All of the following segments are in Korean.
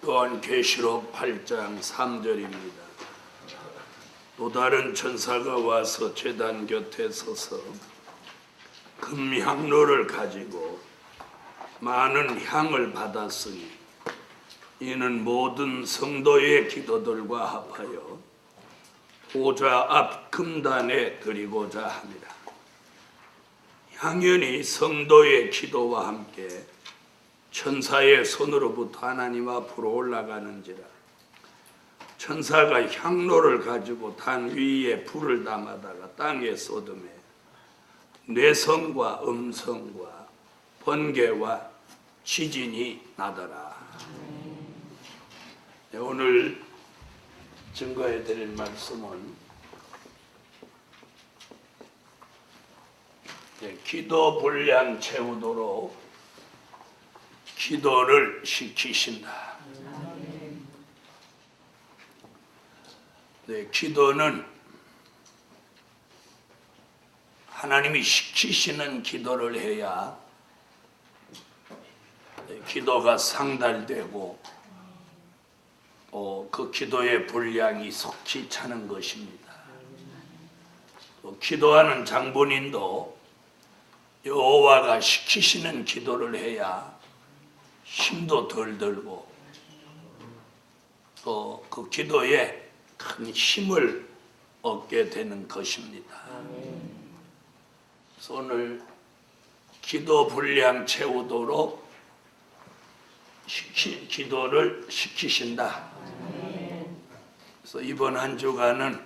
요한계시록 8장 3절입니다. 또 다른 천사가 와서 제단 곁에 서서 금향로를 가지고 많은 향을 받았으니 이는 모든 성도의 기도들과 합하여 보좌 앞 금단에 드리고자 합니다. 향연이 성도의 기도와 함께 천사의 손으로부터 하나님 앞으로 올라가는지라. 천사가 향로를 가지고 단 위에 불을 담아다가 땅에 쏟음에 뇌성과 음성과 번개와 지진이 나더라. 네, 오늘 증거해 드릴 말씀은 기도 분량 채우도록 기도를 시키신다. 네, 기도는 하나님이 시키시는 기도를 해야 기도가 상달되고 그 기도의 분량이 속히 차는 것입니다. 또 기도하는 장본인도 여호와가 시키시는 기도를 해야 힘도 덜 들고 또 그 기도에 큰 힘을 얻게 되는 것입니다. 그래서 오늘 기도 분량 채우도록 기도를 시키신다. 그래서 이번 한 주간은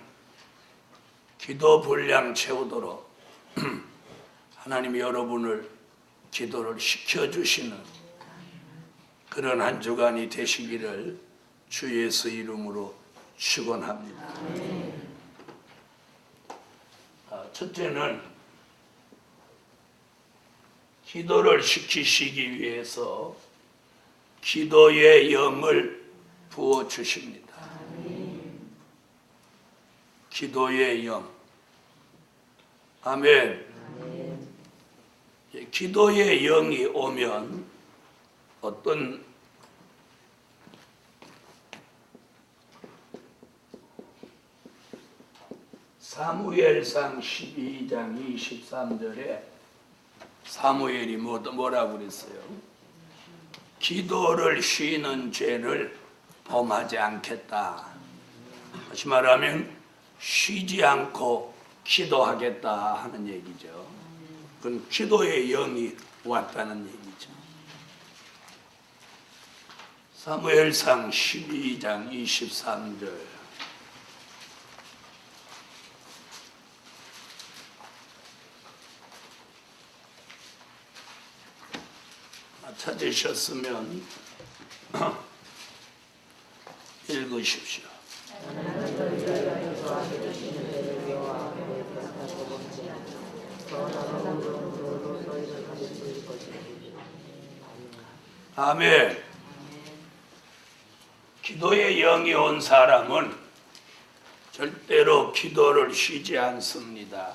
기도 분량 채우도록 하나님이 여러분을 기도를 시켜주시는 그런 한 주간이 되시기를 주 예수 이름으로 축원합니다. 첫째는 기도를 시키시기 위해서 기도의 영을 부어주십니다. 기도의 영. 아멘. 기도의 영이 오면 어떤 사무엘상 12장 23절에 사무엘이 뭐라고 그랬어요? 기도를 쉬는 죄를 범하지 않겠다. 다시 말하면 쉬지 않고 기도하겠다 하는 얘기죠. 그건 기도의 영이 왔다는 얘기죠. 사무엘상 12장 23절 찾으셨으면 읽으십시오. 아멘. 기도의 영이 온 사람은 절대로 기도를 쉬지 않습니다.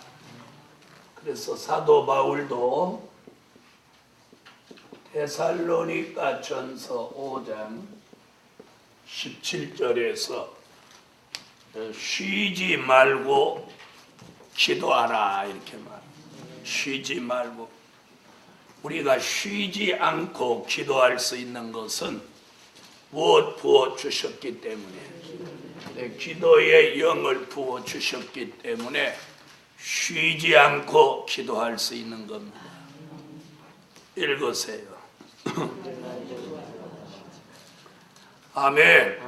그래서 사도 바울도 데살로니가 전서 5장 17절에서 쉬지 말고 기도하라 이렇게 말합니다. 쉬지 말고. 우리가 쉬지 않고 기도할 수 있는 것은 무엇 부어주셨기 때문에 기도의 영을 부어주셨기 때문에 쉬지 않고 기도할 수 있는 겁니다. 읽으세요. 아멘.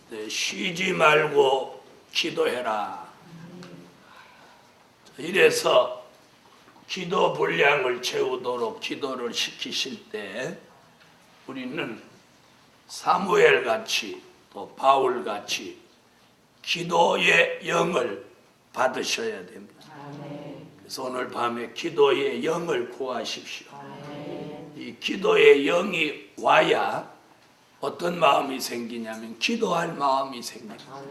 네, 쉬지 말고 기도해라. 이래서 기도 분량을 채우도록 기도를 시키실 때 우리는 사무엘 같이 또 바울 같이 기도의 영을 받으셔야 됩니다. 그래서 오늘 밤에 기도의 영을 구하십시오. 이 기도의 영이 와야 어떤 마음이 생기냐면 기도할 마음이 생깁니다.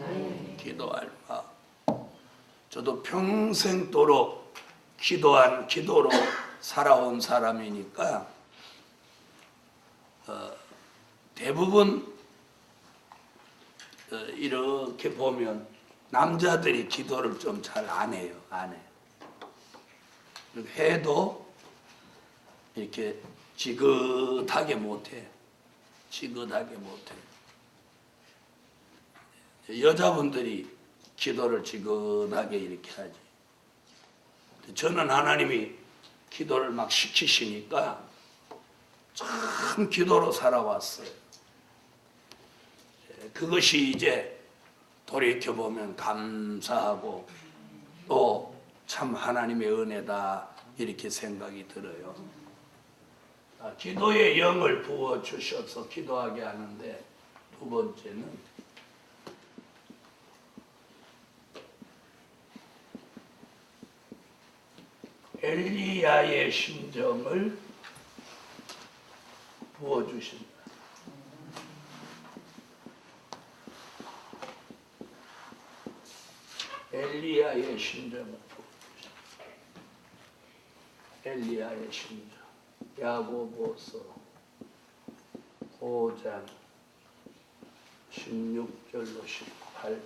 기도할 마음. 저도 평생도록 기도로 살아온 사람이니까 대부분 이렇게 보면 남자들이 기도를 좀 잘 안 해요. 안 해. 해도 이렇게 지긋하게 못해. 지긋하게 못해. 여자분들이 기도를 지긋하게 이렇게 하지. 저는 하나님이 기도를 막 시키시니까 참 기도로 살아왔어요. 그것이 이제 돌이켜보면 감사하고 또 참 하나님의 은혜다 이렇게 생각이 들어요. 기도의 영을 부어주셔서 기도하게 하는데, 두 번째는 엘리야의 심정을 부어주신다. 엘리야의 심정을 부어주신다. 엘리야의 심정. 야고보서 5장 16절로 18절.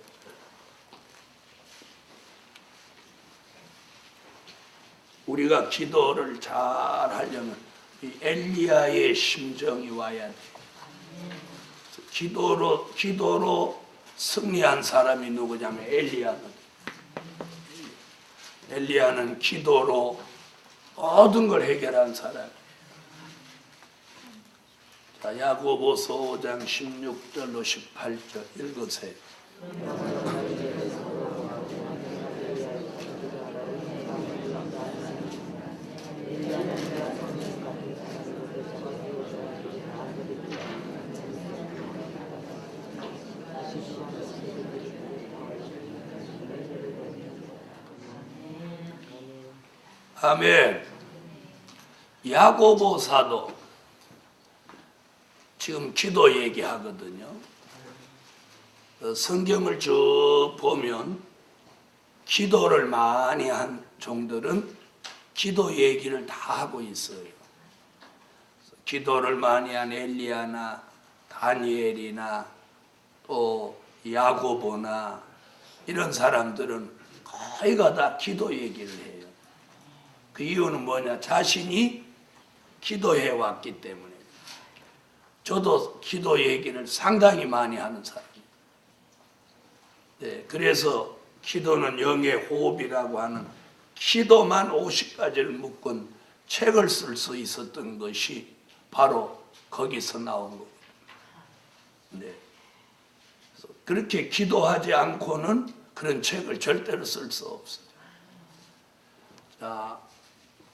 우리가 기도를 잘 하려면 이 엘리야의 심정이 와야 돼. 기도로 승리한 사람이 누구냐면 엘리야거든. 엘리야는 기도로 모든 걸 해결한 사람. 자, 야고보서 5장 16절로 18절 읽으세요. 아멘. 야고보 사도 지금 기도 얘기하거든요. 성경을 쭉 보면 기도를 많이 한 종들은 기도 얘기를 다 하고 있어요. 기도를 많이 한 엘리야나 다니엘이나 또 야고보나 이런 사람들은 거의가 다 기도 얘기를 해요. 그 이유는 뭐냐? 자신이 기도해 왔기 때문에. 저도 기도 얘기를 상당히 많이 하는 사람이에요. 네, 그래서 기도는 영의 호흡이라고 하는 기도만 50가지를 묶은 책을 쓸 수 있었던 것이 바로 거기서 나온 거예요. 네. 그래서 그렇게 기도하지 않고는 그런 책을 절대로 쓸 수 없어요. 자,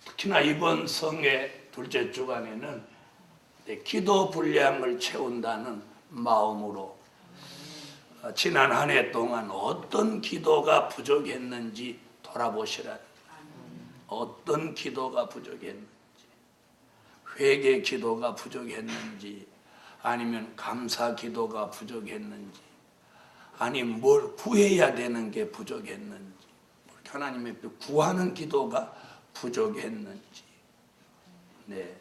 특히나 이번 성회 둘째 주간에는 기도 분량을 채운다는 마음으로 지난 한 해 동안 어떤 기도가 부족했는지 돌아보시라. 어떤 기도가 부족했는지, 회개 기도가 부족했는지, 아니면 감사 기도가 부족했는지, 아니면 뭘 구해야 되는 게 부족했는지, 하나님의 구하는 기도가 부족했는지, 네.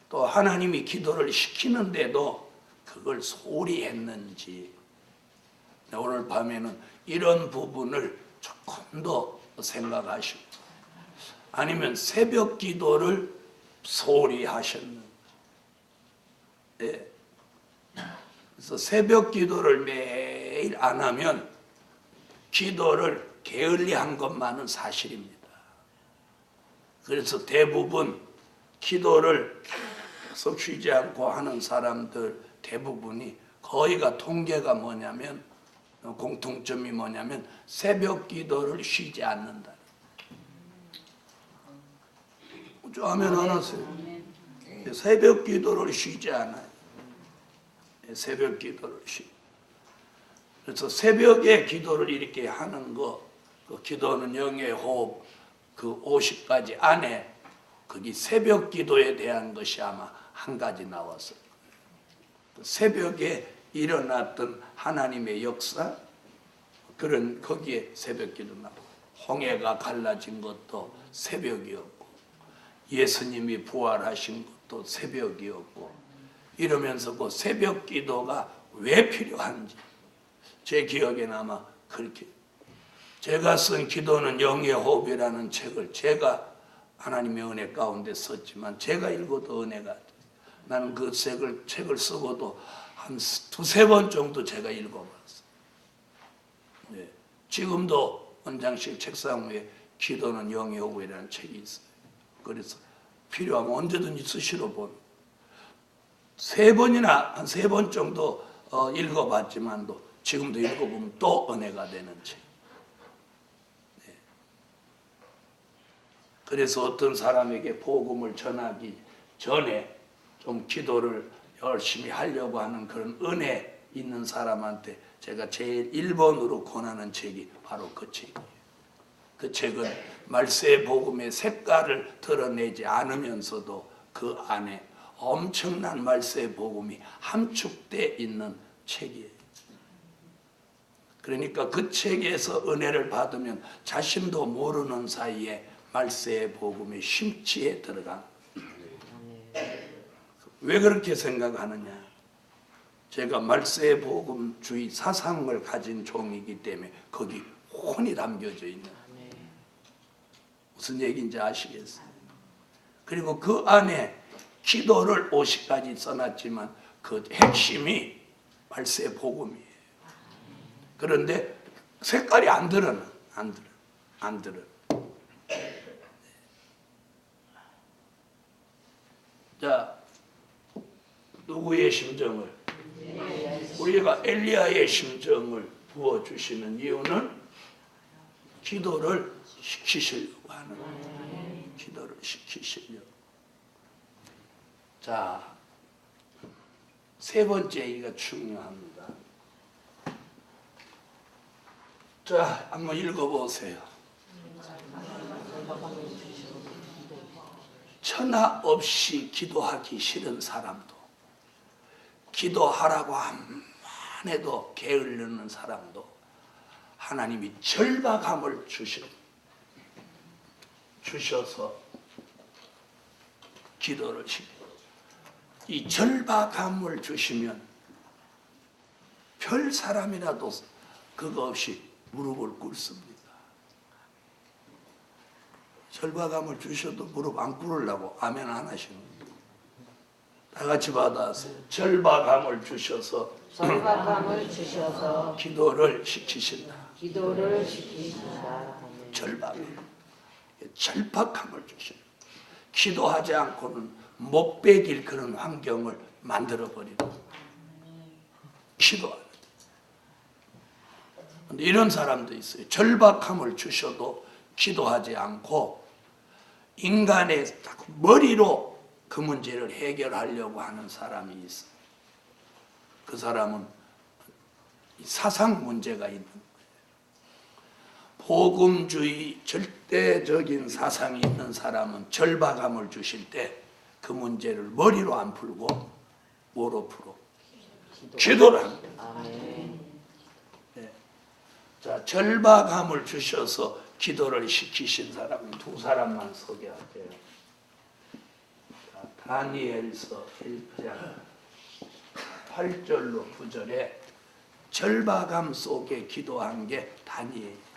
또 하나님이 기도를 시키는데도 그걸 소홀히 했는지, 오늘 밤에는 이런 부분을 조금 더 생각하시고, 아니면 새벽 기도를 소홀히 하셨는지. 네. 그래서 새벽 기도를 매일 안 하면 기도를 게을리한 것만은 사실입니다. 그래서 대부분 기도를 계속 쉬지 않고 하는 사람들 대부분이 거의가 통계가 뭐냐면, 공통점이 뭐냐면 새벽 기도를 쉬지 않는다. 아멘 안 하세요? 새벽 기도를 쉬지 않아요. 새벽 기도를 그래서 새벽에 기도를 이렇게 하는 거, 그 기도는 영의 호흡, 그 50가지 안에 거기 새벽 기도에 대한 것이 아마 한 가지 나왔어요. 새벽에 일어났던 하나님의 역사, 그런 거기에 새벽 기도 나오고, 홍해가 갈라진 것도 새벽이었고, 예수님이 부활하신 것도 새벽이었고, 이러면서 그 새벽 기도가 왜 필요한지, 제 기억에는 아마 그렇게. 제가 쓴 기도는 영의 호흡이라는 책을 제가 하나님의 은혜 가운데 썼지만 제가 읽어도 은혜가 돼. 나는 그 책을 쓰고도 한 두세 번 정도 제가 읽어봤어요. 네. 지금도 원장실 책상 위에 기도는 영의 호흡이라는 책이 있어요. 그래서 필요하면 언제든지 쓰시러 본. 한 세 번 정도 읽어봤지만도 지금도 읽어보면 또 은혜가 되는 책. 네. 그래서 어떤 사람에게 복음을 전하기 전에 좀 기도를 열심히 하려고 하는 그런 은혜 있는 사람한테 제가 제일 1번으로 권하는 책이 바로 그 책이에요. 그 책은 말세의 복음의 색깔을 드러내지 않으면서도 그 안에 엄청난 말세의 복음이 함축되어 있는 책이에요. 그러니까 그 책에서 은혜를 받으면 자신도 모르는 사이에 말세의 복음의 심취에 들어간. 왜 그렇게 생각하느냐? 제가 말세의 복음주의 사상을 가진 종이기 때문에 거기 혼이 담겨져 있는. 무슨 얘기인지 아시겠어요? 그리고 그 안에 기도를 50가지 써놨지만 그 핵심이 말세의 복음이에요. 그런데 색깔이 안 들어. 자, 누구의 심정을? 우리가 엘리야의 심정을 부어주시는 이유는 기도를 시키시려고 하는 거예요. 기도를 시키시려고. 자, 세 번째 얘기가 중요합니다. 자, 한번 읽어보세요. 천하 없이 기도하기 싫은 사람도, 기도하라고 한만 해도 게으르는 사람도 하나님이 절박함을 주셔서 기도를 시켜요. 이 절박함을 주시면 별 사람이라도 그거 없이 무릎을 꿇습니다. 절박함을 주셔도 무릎 안 꿇으려고 아멘 안 하시는 거예요. 다 같이 받아세요. 절박함을 주셔서 기도를 시키신다. 절박함을 주신다. 기도하지 않고는 못 베길 그런 환경을 만들어버립니다. 기도하는. 근데 이런 사람도 있어요. 절박함을 주셔도 기도하지 않고 인간의 머리로 그 문제를 해결하려고 하는 사람이 있어요. 그 사람은 사상 문제가 있는 거예요. 복음주의 절대적인 사상이 있는 사람은 절박함을 주실 때 그 문제를 머리로 안 풀고 뭐로 풀어? 기도를 합니다. 네. 자, 절박함을 주셔서 기도를 시키신 사람은 두 사람만 소개할게요. 자, 다니엘서 1장 8절로 9절에 절박함 속에 기도한 게 다니엘이에요.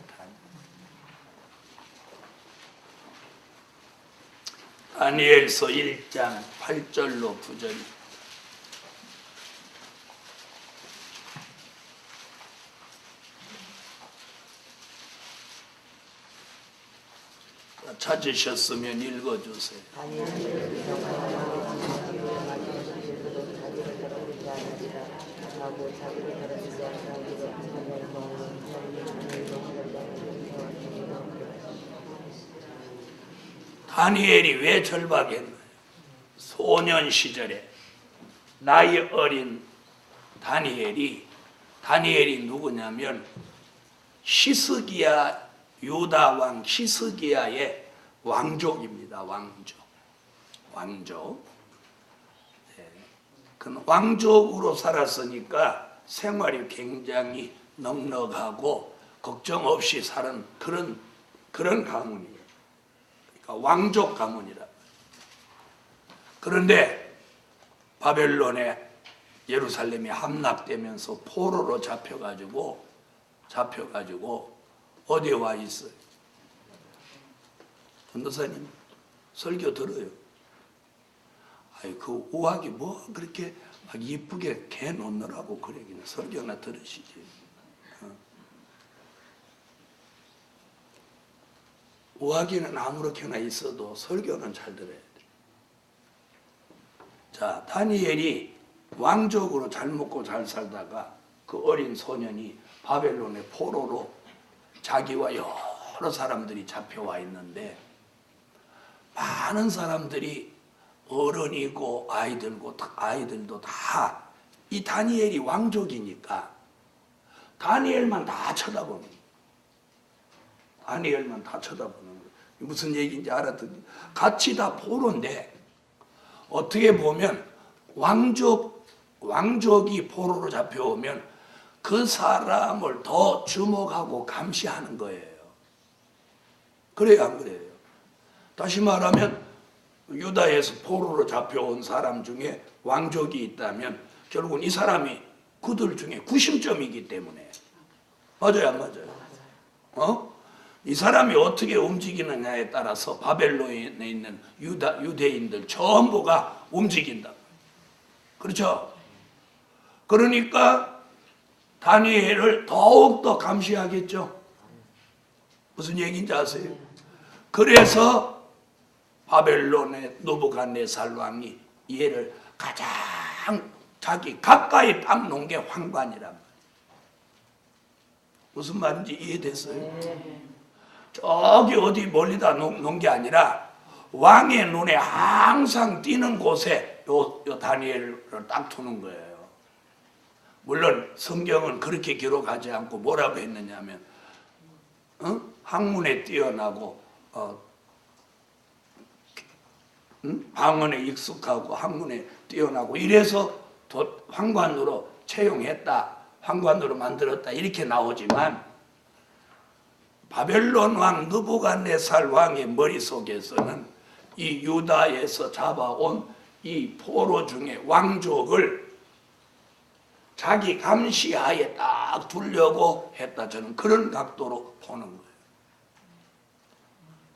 다니엘서 1장 8절로 9절. 찾으셨으면 읽어주세요. 다니엘이 왜 절박했나요? 소년 시절에 나이 어린 다니엘이 누구냐면 히스기야 유다 왕 히스기야의 왕족입니다. 왕족. 네. 그 왕족으로 살았으니까 생활이 굉장히 넉넉하고 걱정 없이 사는 그런 가문이에요. 왕족 가문이라. 그런데 바벨론에 예루살렘이 함락되면서 포로로 잡혀가지고 어디에 와 있어요? 전도사님 설교 들어요. 아이 그 우악이 뭐 그렇게 막 이쁘게 개 놓느라고 그래. 그냥 설교나 들으시지. 우악이는 아무렇게나 있어도 설교는 잘 들어야 돼. 자, 다니엘이 왕족으로 잘 먹고 잘 살다가 그 어린 소년이 바벨론의 포로로 자기와 여러 사람들이 잡혀와 있는데 많은 사람들이 어른이고 아이들도 다 이 다니엘이 왕족이니까 다니엘만 다 쳐다보는 거예요. 다니엘만 다 쳐다보는 거예요. 무슨 얘기인지 알았더니 같이 다 포로인데 어떻게 보면 왕족이 포로로 잡혀오면 그 사람을 더 주목하고 감시하는 거예요. 그래요, 안 그래요? 다시 말하면 유다에서 포로로 잡혀온 사람 중에 왕족이 있다면 결국은 이 사람이 그들 중에 구심점이기 때문에 맞아요, 안 맞아요? 이 사람이 어떻게 움직이느냐에 따라서 바벨론에 있는 유대인들 전부가 움직인다. 그렇죠? 그러니까 다니엘을 더욱더 감시하겠죠. 무슨 얘기인지 아세요? 그래서 바벨론의 느부갓네살 왕이 얘를 가장 자기 가까이 딱 놓은 게 황관이란 말이에요. 무슨 말인지 이해됐어요? 저기 어디 멀리다 놓은 게 아니라 왕의 눈에 항상 띄는 곳에 요 다니엘을 딱 두는 거예요. 물론 성경은 그렇게 기록하지 않고 뭐라고 했느냐면 학문에 뛰어나고 방언에 익숙하고 학문에 뛰어나고 이래서 황관으로 채용했다, 황관으로 만들었다 이렇게 나오지만 바벨론 왕 느부갓네살 왕의 머릿속에서는 이 유다에서 잡아온 이 포로 중에 왕족을 자기 감시하에 딱 두려고 했다. 저는 그런 각도로 보는 거예요.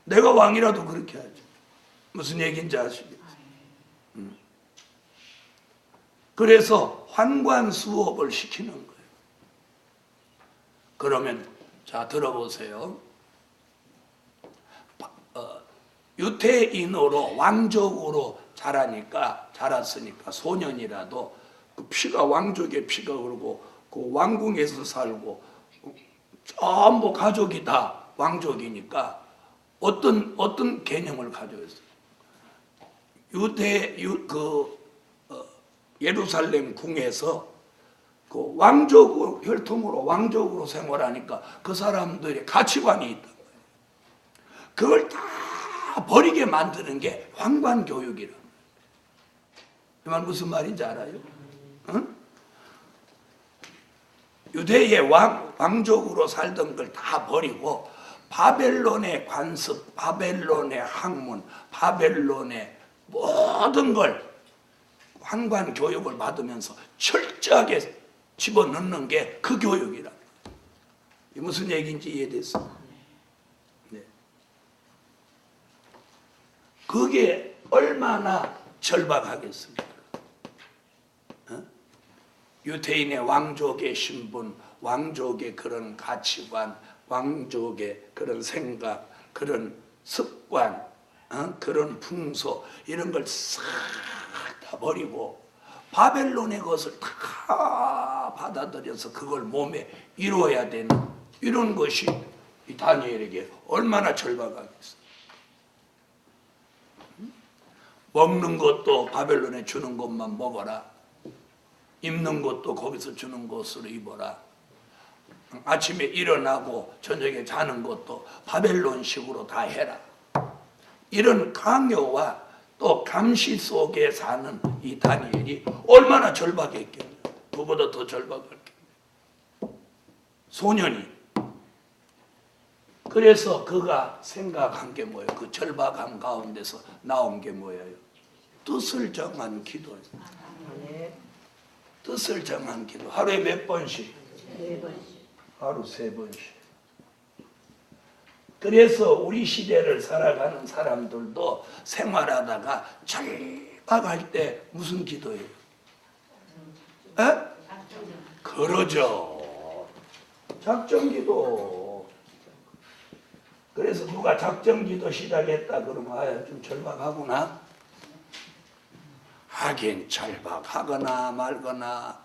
내가 왕이라도 그렇게 하죠. 무슨 얘기인지 아시겠어요? 그래서 환관 수업을 시키는 거예요. 그러면 자 들어보세요. 유태인으로 왕족으로 자랐으니까 소년이라도 그 피가 왕족의 피가 흐르고 그 왕궁에서 살고 전부 가족이 다 왕족이니까 어떤 개념을 가지고 있어요? 예루살렘 궁에서 그 왕족 혈통으로 왕족으로 생활하니까 그 사람들의 가치관이 있다. 그걸 다 버리게 만드는 게 황관 교육이라. 이 말 무슨 말인지 알아요? 응? 유대의 왕족으로 살던 걸 다 버리고 바벨론의 관습, 바벨론의 학문, 바벨론의 모든 걸 황관 교육을 받으면서 철저하게 집어넣는 게 그 교육이라. 이 무슨 얘기인지 이해됐어? 네. 그게 얼마나 절박하겠습니까? 유태인의 왕족의 신분, 왕족의 그런 가치관, 왕족의 그런 생각, 그런 습관, 그런 풍소 이런 걸 싹 다 버리고 바벨론의 것을 다 받아들여서 그걸 몸에 이루어야 되는 이런 것이 이 다니엘에게 얼마나 절박하겠어. 먹는 것도 바벨론에 주는 것만 먹어라. 입는 것도 거기서 주는 것으로 입어라. 아침에 일어나고 저녁에 자는 것도 바벨론식으로 다 해라. 이런 강요와 또 감시 속에 사는 이 다니엘이 얼마나 절박했겠냐. 그보다 더 절박했겠냐. 소년이. 그래서 그가 생각한 게 뭐예요? 그 절박함 가운데서 나온 게 뭐예요? 뜻을 정한 기도예요. 뜻을 정한 기도. 하루에 몇 번씩? 4번씩. 하루 3번씩. 그래서 우리 시대를 살아가는 사람들도 생활하다가 절박할 때 무슨 기도예요? 에? 그러죠. 작정기도. 그래서 누가 작정기도 시작했다 그러면 아, 좀 절박하구나. 하긴 절박하거나 말거나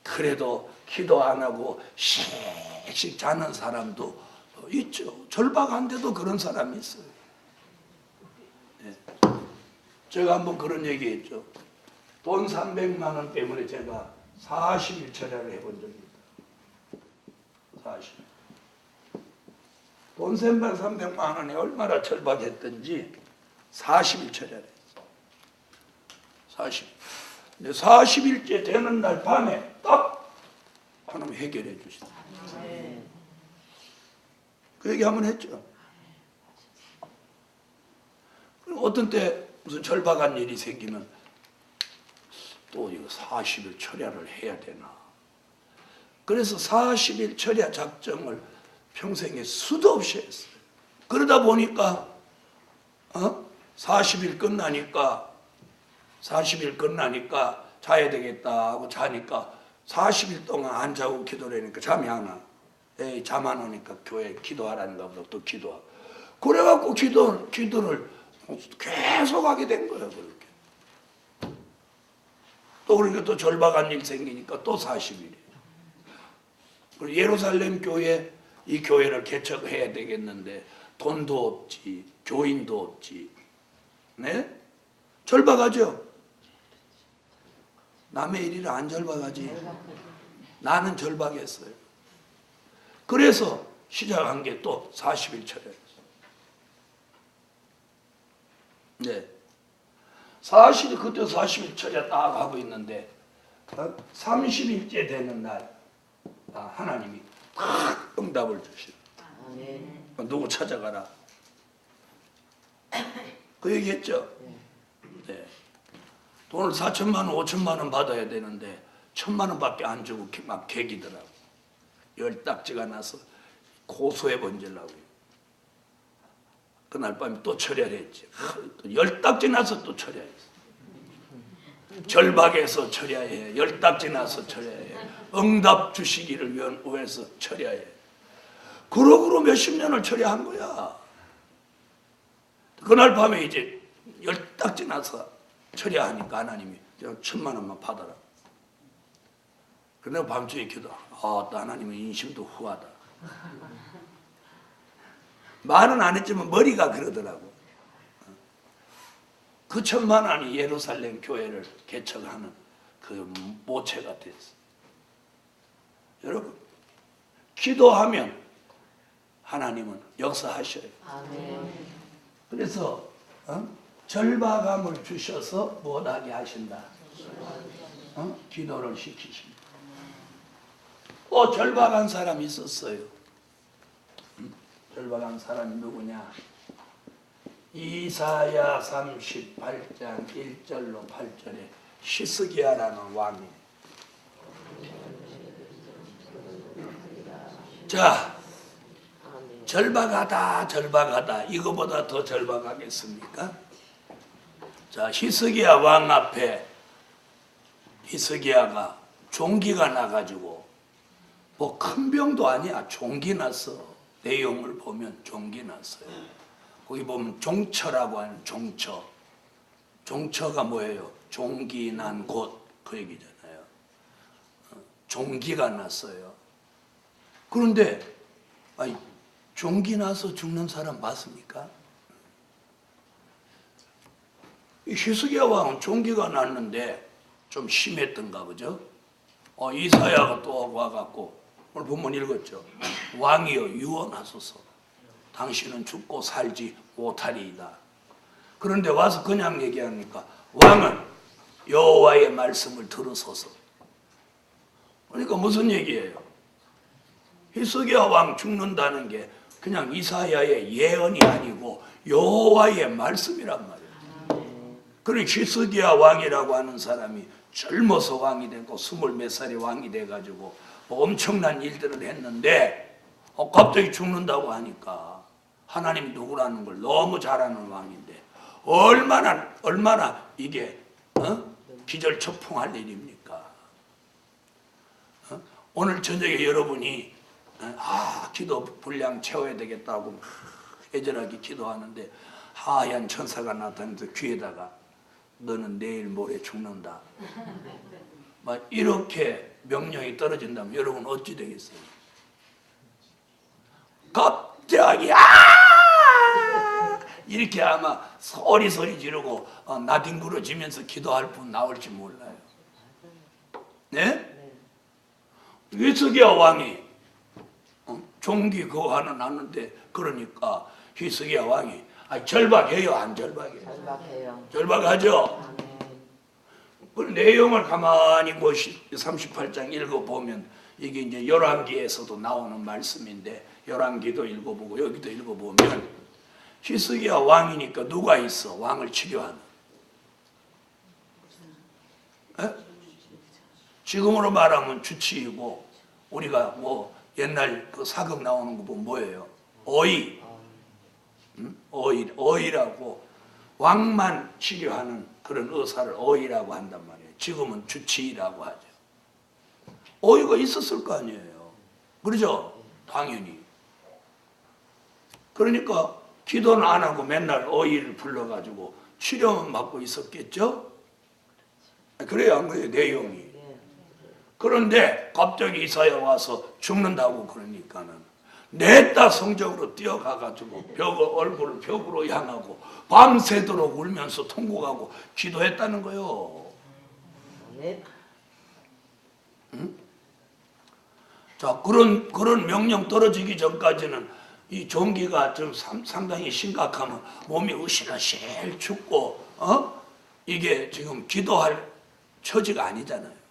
그래도 기도 안 하고 씩씩 자는 사람도 있죠. 절박한데도 그런 사람이 있어요. 네. 제가 한번 그런 얘기했죠. 돈 300만 원 때문에 제가 40일 철야를 해본 적이 있다. 40일. 돈 300만 원에 얼마나 절박했던지 40일 철야를 했어요. 40일. 근데 40일째 되는 날 밤에 딱 하나님 해결해 주시다. 그 얘기 한번 했죠. 어떤 때 무슨 절박한 일이 생기면 또 이거 40일 철야를 해야 되나. 그래서 40일 철야 작정을 평생에 수도 없이 했어요. 그러다 보니까 40일 끝나니까 자야 되겠다 하고 자니까 40일 동안 안 자고 기도를 하니까 잠이 안 와. 에이, 잠 안 오니까 교회 기도하라는가 보다 또 기도하고. 그래갖고 기도를 계속 하게 된 거예요. 그렇게. 또 그러니까 또 절박한 일 생기니까 또 40일이에요. 그리고 예루살렘 교회, 이 교회를 개척해야 되겠는데 돈도 없지, 교인도 없지. 네? 절박하죠? 남의 일이라 안 절박하지. 나는 절박했어요. 그래서 시작한 게 또 40일 철야였어요. 네. 40일 철야 딱 하고 있는데 30일째 되는 날 하나님이 탁 응답을 주시고 누구 찾아가라. 그 얘기했죠. 네. 돈을 4천만 원, 5천만 원 받아야 되는데 1,000만 원밖에 안 주고 막 개기더라고. 열딱지가 나서 고소해 번질라고요. 그날 밤에 또 철야를 했지. 또 열딱지 나서 또 철야했어. 절박해서 철야해. 열딱지 나서 철야해. 응답 주시기를 위해서 철야해. 그러고로 몇십 년을 철야한 거야. 그날 밤에 이제 열딱지 나서 철야하니까 하나님이 1,000만 원만 받아라. 그래서 밤중에 기도하고 또 하나님은 인심도 후하다. 말은 안 했지만 머리가 그러더라고. 그 1,000만 원이 예루살렘 교회를 개척하는 그 모체가 됐어. 여러분, 기도하면 하나님은 역사하셔요. 그래서 절박함을 주셔서 못하게 하신다. 기도를 시키십니다. 절박한 사람이 있었어요. 절박한 사람이 누구냐? 이사야 38장 1절로 8절에 히스기야라는 왕이. 자, 절박하다. 이거보다 더 절박하겠습니까? 자, 히스기야 왕 앞에 히스기야가 종기가 나가지고 뭐 큰 병도 아니야. 종기 났어. 내용을 보면 종기 났어요. 거기 보면 종처라고 하는 종처. 종처가 뭐예요? 종기 난 곳. 그 얘기잖아요. 종기가 났어요. 그런데 종기 나서 죽는 사람 봤습니까? 히스기야 왕은 종기가 났는데 좀 심했던가 보죠. 이사야가 또 와갖고 오늘 본문 읽었죠. 왕이여 유언하소서. 당신은 죽고 살지 못하리이다. 그런데 와서 그냥 얘기하니까 왕은 여호와의 말씀을 들으소서. 그러니까 무슨 얘기예요? 히스기야 왕 죽는다는 게 그냥 이사야의 예언이 아니고 여호와의 말씀이란 말이에요. 그러니 히스기야 왕이라고 하는 사람이 젊어서 왕이 되고 20몇 살에 왕이 돼가지고 엄청난 일들을 했는데 갑자기 죽는다고 하니까 하나님 누구라는 걸 너무 잘 아는 왕인데 얼마나 이게 기절초풍할 일입니까? 오늘 저녁에 여러분이 기도 분량 채워야 되겠다고 애절하게 기도하는데 하얀 천사가 나타나서 귀에다가 너는 내일 모레 죽는다. 막 이렇게 명령이 떨어진다면 여러분 어찌 되겠어요? 갑자기 이렇게 아마 소리 지르고 나뒹굴어지면서 기도할 분 나올지 몰라요. 네? 히스기야 왕이 종기 그거 하나 났는데 그러니까 히스기야 왕이 절박해요, 안 절박해요? 절박해요. 절박하죠? 그 내용을 가만히 38장 읽어보면 이게 이제 열왕기에서도 나오는 말씀인데 열왕기도 읽어보고 여기도 읽어보면 히스기야 왕이니까 누가 있어? 왕을 치료하는. 에? 지금으로 말하면 주치이고 우리가 뭐 옛날 그 사극 나오는 거 보면 뭐예요? 어이. 어이라고 왕만 치료하는 그런 의사를 어이라고 한단 말이에요. 지금은 주치의라고 하죠. 어이가 있었을 거 아니에요. 그러죠? 당연히. 그러니까 기도는 안 하고 맨날 어이를 불러가지고 치료만 받고 있었겠죠? 그래야 한 거예요, 내용이. 그런데 갑자기 이사야 와서 죽는다고 그러니까는 냈다 성적으로 뛰어가가지고 얼굴을 벽으로 향하고 밤새도록 울면서 통곡하고 기도했다는 거요. 응? 자, 그런 명령 떨어지기 전까지는 이 종기가 좀 상당히 심각하면 몸이 으실으실 춥고 이게 지금 기도할 처지가 아니잖아요.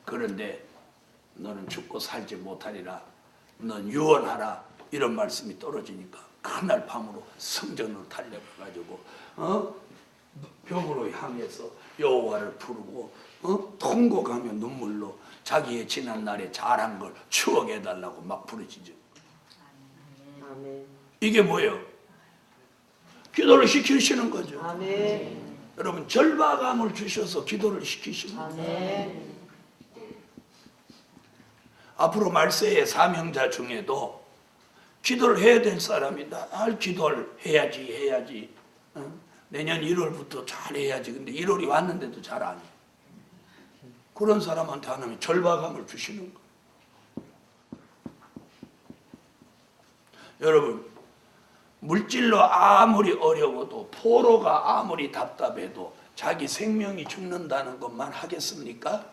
그런데 너는 죽고 살지 못하리라. 넌 유언하라. 이런 말씀이 떨어지니까 그날 밤으로 성전으로 달려가가지고 벽으로 향해서 여호와를 부르고 통곡하며 눈물로 자기의 지난 날에 잘한 걸 추억해달라고 막 부르짖죠. 이게 뭐예요? 기도를 시키시는 거죠. 아멘. 여러분 절박함을 주셔서 기도를 시키시는 거예요. 아멘. 앞으로 말세의 사명자 중에도 기도를 해야 될 사람이 날 기도를 해야지. 내년 1월부터 잘 해야지. 근데 1월이 왔는데도 잘 안 해. 그런 사람한테 하나님이 절박함을 주시는 거예요. 여러분, 물질로 아무리 어려워도 포로가 아무리 답답해도 자기 생명이 죽는다는 것만 하겠습니까?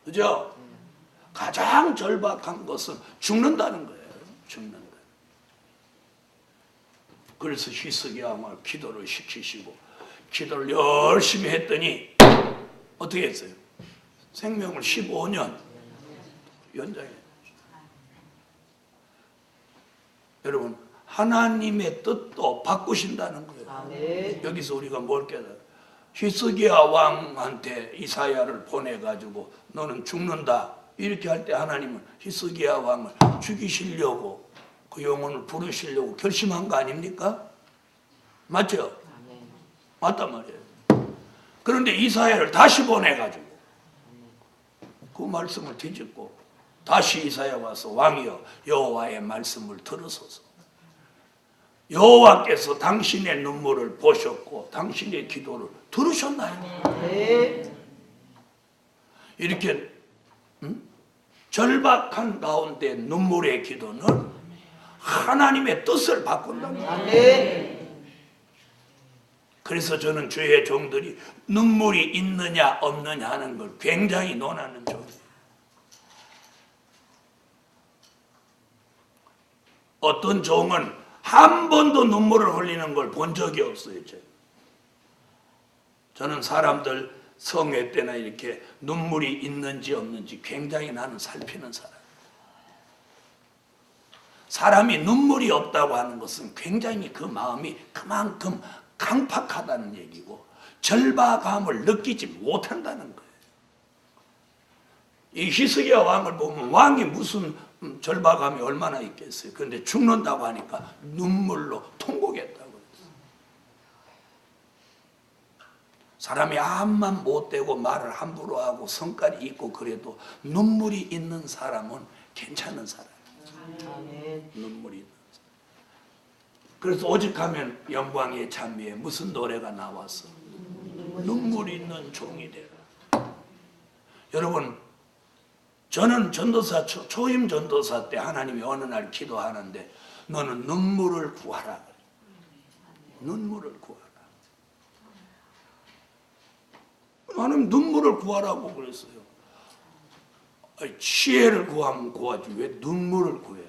그죠? 가장 절박한 것은 죽는다는 거예요. 죽는다. 그래서 히스기야 왕을 기도를 시키시고 기도를 열심히 했더니 어떻게 했어요? 생명을 15년 연장했어요. 여러분 하나님의 뜻도 바꾸신다는 거예요. 아멘. 여기서 우리가 뭘 깨달아요? 히스기야 왕한테 이사야를 보내가지고 너는 죽는다 이렇게 할 때 하나님은 히스기야 왕을 죽이시려고 그 영혼을 부르시려고 결심한 거 아닙니까? 맞죠? 맞단 말이에요. 그런데 이사야를 다시 보내가지고 그 말씀을 뒤집고 다시 이사야 와서 왕이여 여호와의 말씀을 들으소서. 여호와께서 당신의 눈물을 보셨고 당신의 기도를 들으셨나요? 네. 이렇게 절박한 가운데 눈물의 기도는 하나님의 뜻을 바꾼답니다. 아멘. 그래서 저는 주의 종들이 눈물이 있느냐 없느냐 하는 걸 굉장히 논하는 종이에요. 어떤 종은 한 번도 눈물을 흘리는 걸 본 적이 없어요. 저는 사람들 성회 때나 이렇게 눈물이 있는지 없는지 굉장히 나는 살피는 사람. 사람이 눈물이 없다고 하는 것은 굉장히 그 마음이 그만큼 강팍하다는 얘기고 절박함을 느끼지 못한다는 거예요. 이 히스기야 왕을 보면 왕이 무슨 절박함이 얼마나 있겠어요. 그런데 죽는다고 하니까 눈물로 통곡했다고 그랬어요. 사람이 암만 못되고 말을 함부로 하고 성깔이 있고 그래도 눈물이 있는 사람은 괜찮은 사람이에요. 눈물이 있는 사람. 그래서 오직하면 영광의 찬미에 무슨 노래가 나왔어? 눈물 있는 종이 되라. 여러분, 저는 전도사 초임 전도사 때 하나님이 어느 날 기도하는데 너는 눈물을 구하라. 눈물을 구하라. 하나님 눈물을 구하라고 그랬어요. 아니, 지혜를 구하면 구하지 왜 눈물을 구해?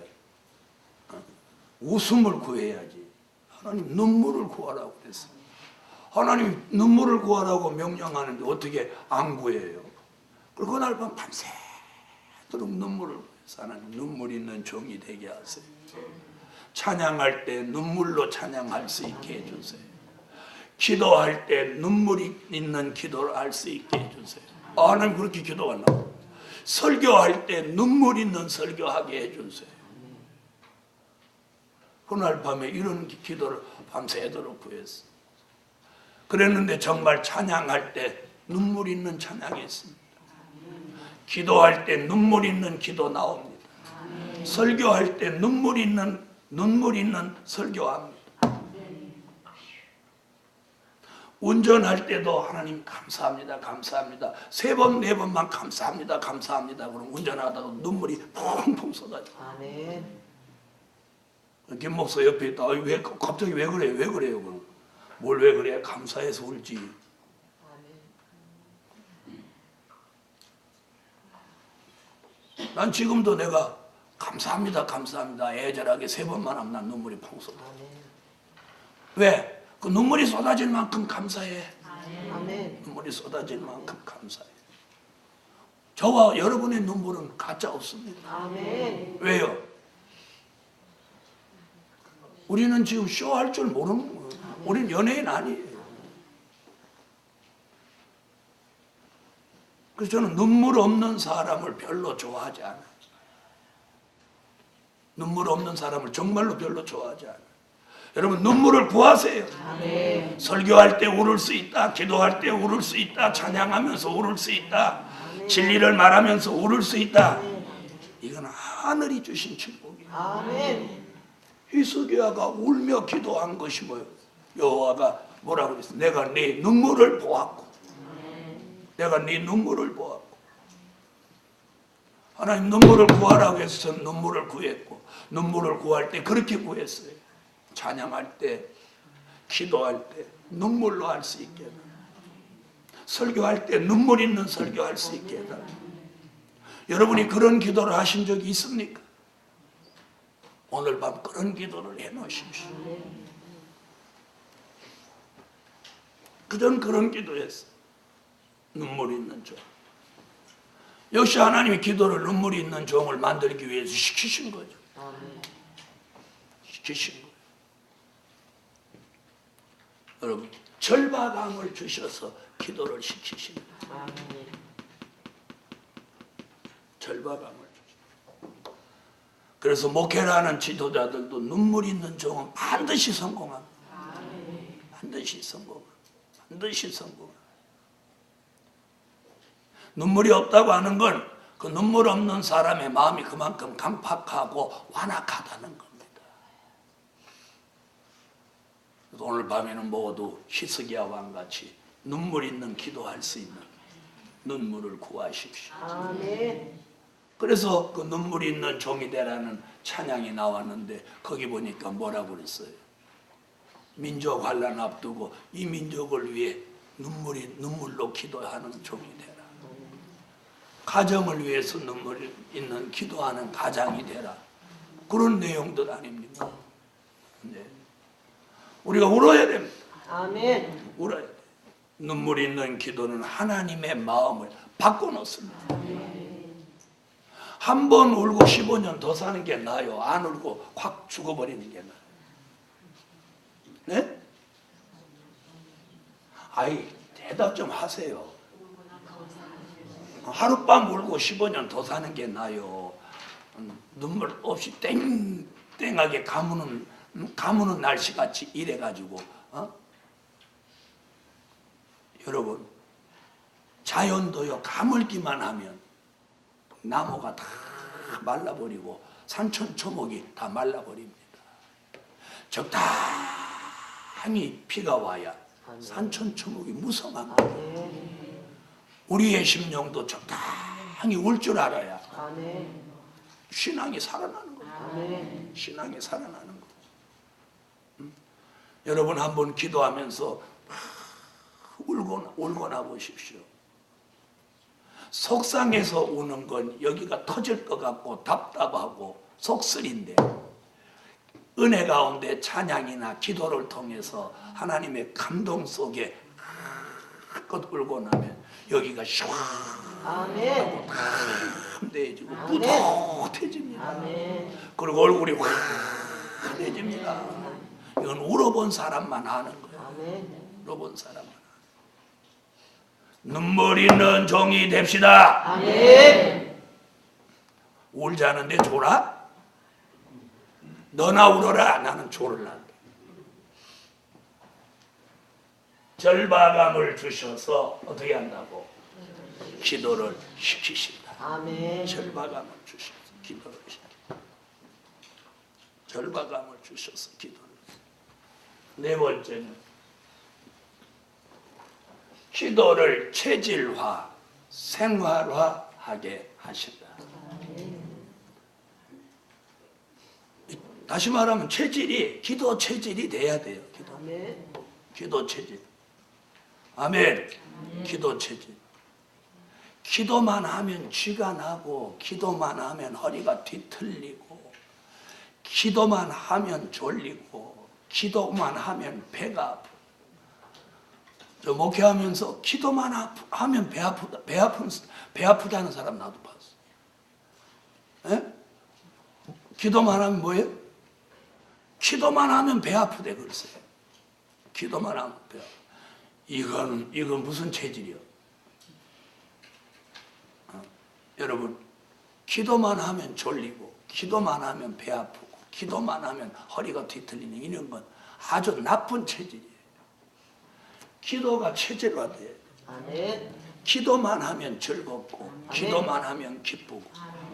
웃음을 구해야지. 하나님 눈물을 구하라고 그랬어요. 하나님 눈물을 구하라고 명령하는데 어떻게 안 구해요? 그리고 그날 밤 밤새도록 눈물을 구해서 하나님 눈물 있는 종이 되게 하세요. 찬양할 때 눈물로 찬양할 수 있게 해주세요. 기도할 때 눈물이 있는 기도를 할 수 있게 해주세요. 하나님 그렇게 기도가 나와요. 설교할 때 눈물 있는 설교하게 해주세요. 그날 밤에 이런 기도를 밤새도록 구했어요. 그랬는데 정말 찬양할 때 눈물 있는 찬양했습니다. 기도할 때 눈물 있는 기도 나옵니다. 설교할 때 눈물 있는 설교합니다. 운전할 때도 하나님 감사합니다, 감사합니다. 3번, 4번만 감사합니다, 감사합니다. 그럼 운전하다가 눈물이 펑펑 쏟아져. 김 목사 옆에 있다. 왜 갑자기 왜 그래요? 왜 그래요? 그럼 뭘 왜 그래? 감사해서 울지. 난 지금도 내가 감사합니다, 감사합니다. 애절하게 3번만 하면 난 눈물이 펑 쏟아. 왜? 그 눈물이 쏟아질 만큼 감사해. 눈물이 쏟아질 만큼 감사해. 저와 여러분의 눈물은 가짜 없습니다. 왜요? 우리는 지금 쇼할 줄 모르는 거예요. 우리는 연예인 아니에요. 그래서 저는 눈물 없는 사람을 별로 좋아하지 않아요. 눈물 없는 사람을 정말로 별로 좋아하지 않아요. 여러분 눈물을 구하세요. 설교할 때 울을 수 있다. 기도할 때 울을 수 있다. 찬양하면서 울을 수 있다. 진리를 말하면서 울을 수 있다. 이건 하늘이 주신 축복이에요. 히스기야가 울며 기도한 것이 뭐예요? 여호와가 뭐라고 그랬어요? 내가 네 눈물을 보았고 내가 네 눈물을 보았고. 하나님 눈물을 구하라고 해서 저는 눈물을 구했고 눈물을 구할 때 그렇게 구했어요. 찬양할 때 기도할 때 눈물로 할 수 있게 해달라. 설교할 때 눈물 있는 설교할 수 있게 해달라. 여러분이 그런 기도를 하신 적이 있습니까? 오늘 밤 그런 기도를 해놓으십시오. 그전 그런 기도했어요. 눈물 있는 종. 역시 하나님이 기도를 눈물 있는 종을 만들기 위해서 시키신 거죠. 시키신 거예요. 여러분 절박함을 주셔서 기도를 시키십니다. 절박함을 주십니다. 그래서 목회라는 지도자들도 눈물 있는 종은 반드시 성공합니다. 반드시 성공합니다. 반드시 성공합니다. 눈물이 없다고 하는 건 그 눈물 없는 사람의 마음이 그만큼 강팍하고 완악하다는 겁니다. 오늘 밤에는 모두 히스기야 왕같이 눈물 있는 기도할 수 있는 눈물을 구하십시오. 그래서 그 눈물 있는 종이 되라는 찬양이 나왔는데 거기 보니까 뭐라고 그랬어요? 민족 환난 앞두고 이 민족을 위해 눈물로 기도하는 종이 되라. 가정을 위해서 눈물 있는 기도하는 가장이 되라. 그런 내용들 아닙니까? 네. 우리가 울어야 됩니다. 울어야 돼요. 눈물 있는 기도는 하나님의 마음을 바꿔놓습니다. 한 번 울고 15년 더 사는 게 나아요? 안 울고 확 죽어버리는 게 나아요? 네? 아이 대답 좀 하세요. 하룻밤 울고 15년 더 사는 게 나요. 눈물 없이 땡땡하게 가무는 날씨같이 이래가지고 여러분 자연도요 가물기만 하면 나무가 다 말라버리고 산천초목이 다 말라버립니다. 적당히 비가 와야 산천초목이 무성한 거예요. 우리의 심령도 적당히 울 줄 알아야 신앙이 살아나는 거예요. 신앙이 살아나는 거예요. 여러분 한번 기도하면서 울거나 보십시오. 속상해서 우는 건 여기가 터질 것 같고 답답하고 속쓰린데 은혜 가운데 찬양이나 기도를 통해서 하나님의 감동 속에 끝 울고 나면 여기가 시원하고 담대해지고 뿌듯해집니다. 그리고 얼굴이 환해집니다. 이건 울어본 사람만 아는 거예요. 울어본 사람만. 눈물 있는 종이 됩시다. 아멘. 울지 않은데 졸아? 너나 울어라. 나는 졸을라. 절박함을 주셔서 어떻게 한다고? 기도를 시키신다. 아멘. 절박함을 주셔서 기도를 시킨다. 절박함을 주셔서 기도를. 네 번째는 기도를 체질화, 생활화하게 하신다. 다시 말하면 체질이 기도 체질이 돼야 돼요. 기도 체질. 아멘. 기도 체질. 기도만 하면 쥐가 나고, 기도만 하면 허리가 뒤틀리고, 기도만 하면 졸리고, 기도만 하면 배가 아프고. 저 목회하면서 기도만 하면 배 아프다는 사람 나도 봤어. 에? 기도만 하면 뭐예요? 기도만 하면 배 아프대 글쎄. 기도만 하면 배 아프. 이건 무슨 체질이요? 여러분, 기도만 하면 졸리고, 기도만 하면 배 아프고, 기도만 하면 허리가 뒤틀리는 이런 건 아주 나쁜 체질이에요. 기도가 체질화돼요. 기도만 하면 즐겁고, 기도만 하면 기쁘고,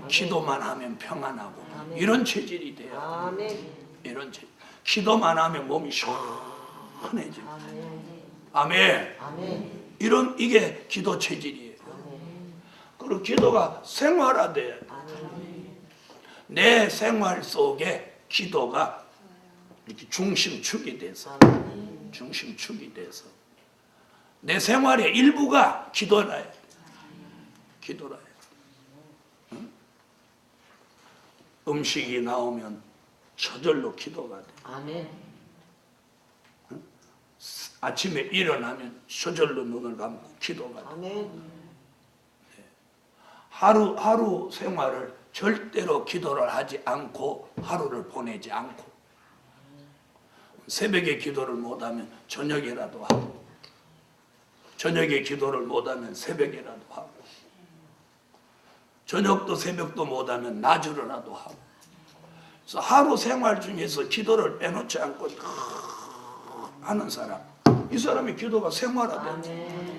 기도만 하면 평안하고, 이런 체질이 돼요. 이런 체질. 기도만 하면 몸이 시원해지고. 아멘. 이게 기도 체질이에요. 그리고 기도가 생활화돼요. 내 생활 속에 기도가 이렇게 중심축이 돼서 내 생활의 일부가 기도라 해야 돼. 기도라 해야 돼. 음식이 나오면 저절로 기도가 돼. 아침에 일어나면 저절로 눈을 감고 기도가 돼. 하루 생활을 절대로 기도를 하지 않고 하루를 보내지 않고 새벽에 기도를 못하면 저녁에라도 하고 저녁에 기도를 못하면 새벽에라도 하고 저녁도 새벽도 못하면 낮으로라도 하고 그래서 하루 생활 중에서 기도를 빼놓지 않고 하는 사람 이 사람이 기도가 생활화된다.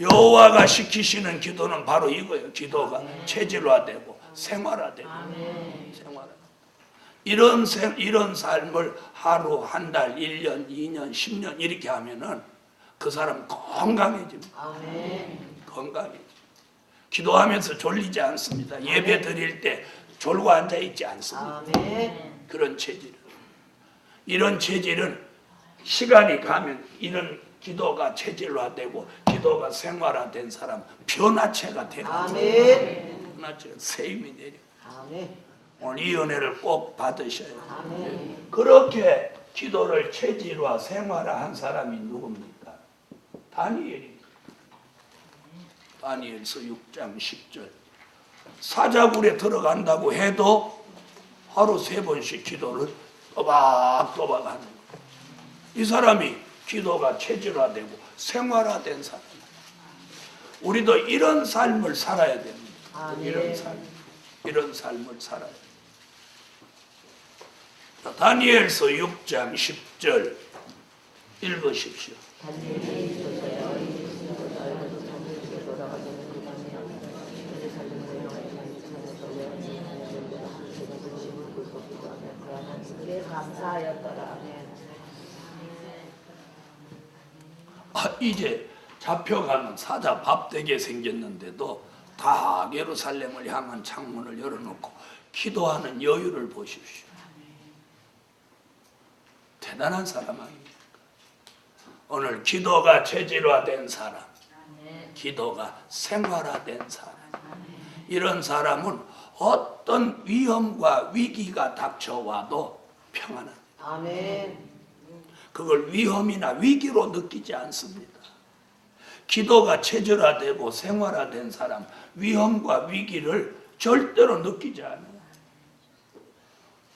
여호와가 시키시는 기도는 바로 이거예요. 기도가 체질화되고 생활화되고 이런 삶을 하루, 한 달, 1년, 2년, 10년 이렇게 하면은 그 사람 건강해집니다. 건강해집니다. 기도하면서 졸리지 않습니다. 예배 드릴 때 졸고 앉아있지 않습니다. 그런 체질은. 이런 체질은 시간이 가면 이런 기도가 체질화되고 기도가 생활화된 사람 변화체가 되고 변화체가 세임이 내려. 오늘 이 은혜를 꼭 받으셔야 돼요. 그렇게 기도를 체질화 생활화한 사람이 누굽니까? 다니엘입니다. 다니엘서 6장 10절 사자굴에 들어간다고 해도 하루 3번씩 기도를 또박또박 하는 거예요. 이 사람이 기도가 체질화되고 생활화된 사람. 우리도 이런 삶을 살아야 됩니다. 이런 삶을 살아야 됩니다. 다니엘서 6장 10절 읽으십시오. 감사하였더라. 이제 잡혀가는 사자 밥되게 생겼는데도 다 예루살렘을 향한 창문을 열어놓고 기도하는 여유를 보십시오. 대단한 사람 아닙니까? 오늘 기도가 체질화된 사람, 기도가 생활화된 사람, 이런 사람은 어떤 위험과 위기가 닥쳐와도 평안합니다. 아멘. 그걸 위험이나 위기로 느끼지 않습니다. 기도가 체질화되고 생활화된 사람, 위험과 위기를 절대로 느끼지 않아요.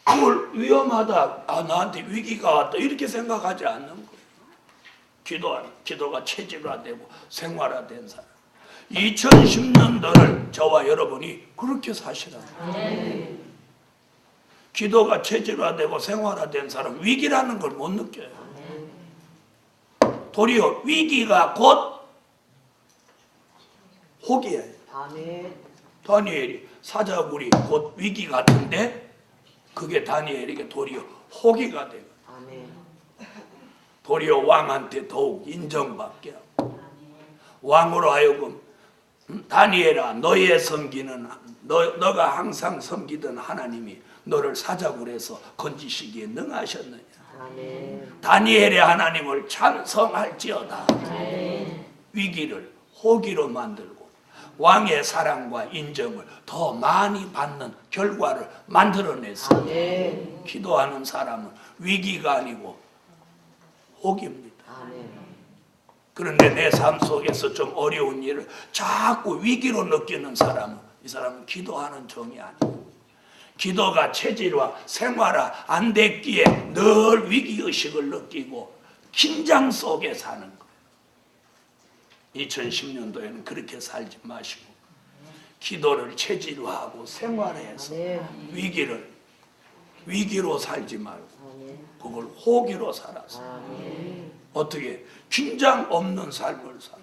그걸 위험하다, 나한테 위기가 왔다 이렇게 생각하지 않는 거예요. 기도가 체질화되고 생활화된 사람. 2010년도를 저와 여러분이 그렇게 사시라고요. 기도가 체질화되고 생활화된 사람 위기라는 걸 못 느껴요. 도리어 위기가 곧 혹이에요. 다니엘이 사자굴이 곧 위기 같은데 그게 다니엘에게 도리어 호기가 되고 도리어 왕한테 더욱 인정받게 하고 왕으로 하여금 다니엘아 너의 섬기는 너가 항상 섬기던 하나님이 너를 사자굴에서 건지시기에 능하셨느냐. 다니엘의 하나님을 찬송할지어다. 위기를 호기로 만들고 왕의 사랑과 인정을 더 많이 받는 결과를 만들어냈어요. 기도하는 사람은 위기가 아니고 호기입니다. 그런데 내 삶 속에서 좀 어려운 일을 자꾸 위기로 느끼는 사람은 이 사람은 기도하는 종이 아니에요. 기도가 체질화, 생활화 안 됐기에 늘 위기의식을 느끼고 긴장 속에 사는 거예요. 2010년도에는 그렇게 살지 마시고 기도를 체질화하고 생활해서 위기로 살지 말고 그걸 호기로 살아서 어떻게 긴장 없는 삶을 살아.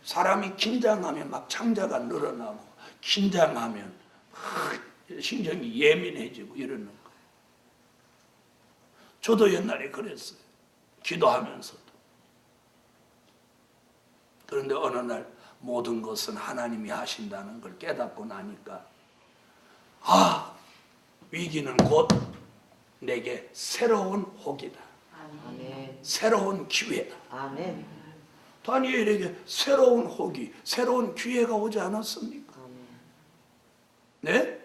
사람이 긴장하면 막 창자가 늘어나고 긴장하면 신경이 예민해지고 이러는 거예요. 저도 옛날에 그랬어요. 기도하면서도. 그런데 어느 날 모든 것은 하나님이 하신다는 걸 깨닫고 나니까 위기는 곧 내게 새로운 혹이다. 새로운 기회다. 다니엘에게 새로운 혹이, 새로운 기회가 오지 않았습니까? 네?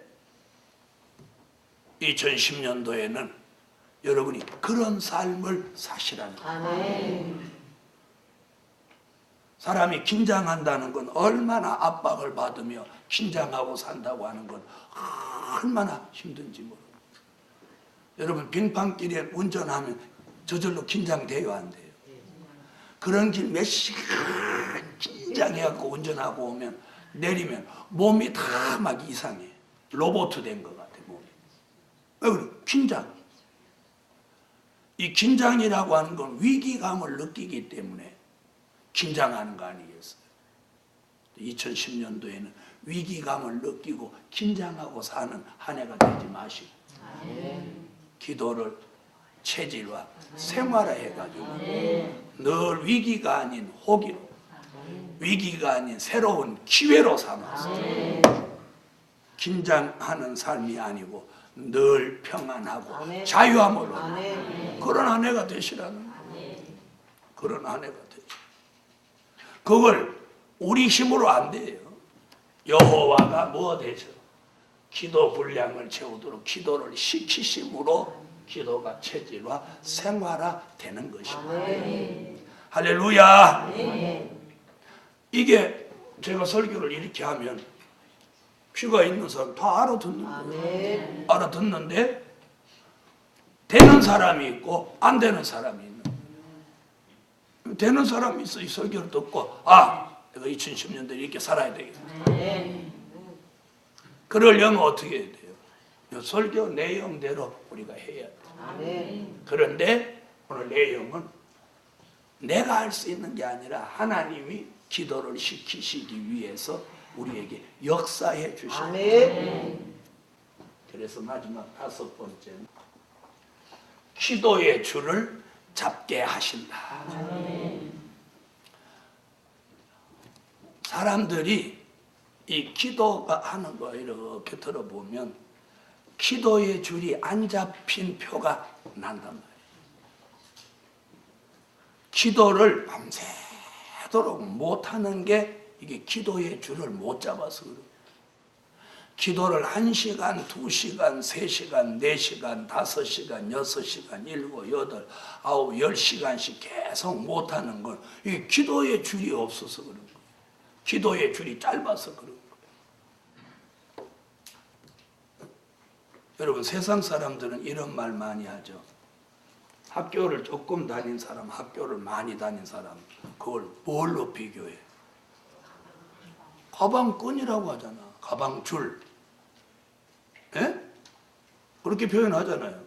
2010년도에는 여러분이 그런 삶을 사시라는 거예요. 사람이 긴장한다는 건 얼마나 압박을 받으며 긴장하고 산다고 하는 건 얼마나 힘든지 모릅니다. 여러분 빙판길에 운전하면 저절로 긴장돼요, 안 돼요? 그런 길 몇 시간 긴장해갖고 운전하고 오면 내리면 몸이 다 막 이상해. 로봇 된 것 같아, 몸이. 왜 그래? 긴장. 이 긴장이라고 하는 건 위기감을 느끼기 때문에 긴장하는 거 아니겠어요? 2010년도에는 위기감을 느끼고 긴장하고 사는 한 해가 되지 마시고 기도를 체질화, 생활화해가지고 늘 위기가 아닌 호기로, 위기가 아닌 새로운 기회로 삼아서 긴장하는 삶이 아니고 늘 평안하고 자유함을 얻는 그런 한 해가 되시라는 거예요. 그런 한 해가 되죠. 그걸 우리 힘으로 안 돼요. 여호와가 뭐 되죠? 기도 분량을 채우도록 기도를 시키심으로 기도가 체질화, 생활화 되는 것입니다. 할렐루야. 이게 제가 설교를 이렇게 하면 귀가 있는 사람 다 알아듣는 거예요. 알아듣는데 되는 사람이 있고 안 되는 사람이 있는 거예요. 되는 사람이 있어. 이 설교를 듣고 아, 내가 2010년도에 이렇게 살아야 되겠다. 그러려면 어떻게 해야 돼요? 이 설교 내용대로 우리가 해야 돼요. 그런데 오늘 내용은 내가 할 수 있는 게 아니라 하나님이 기도를 시키시기 위해서 우리에게 역사해 주십니다. 그래서 마지막 5번째는 기도의 줄을 잡게 하신다. 사람들이 이 기도가 하는 거 이렇게 들어보면 기도의 줄이 안 잡힌 표가 난단 말이에요. 기도를 밤새도록 못하는 게 이게 기도의 줄을 못 잡아서 그래요. 기도를 1시간, 2시간, 3시간, 4시간, 5시간, 6시간, 7, 8, 9, 10시간씩 계속 못하는 건 이 기도의 줄이 없어서 그런 거예요. 기도의 줄이 짧아서 그런 거예요. 여러분, 세상 사람들은 이런 말 많이 하죠. 학교를 조금 다닌 사람, 학교를 많이 다닌 사람, 그걸 뭘로 비교해? 가방끈이라고 하잖아. 가방줄. 예? 그렇게 표현하잖아요.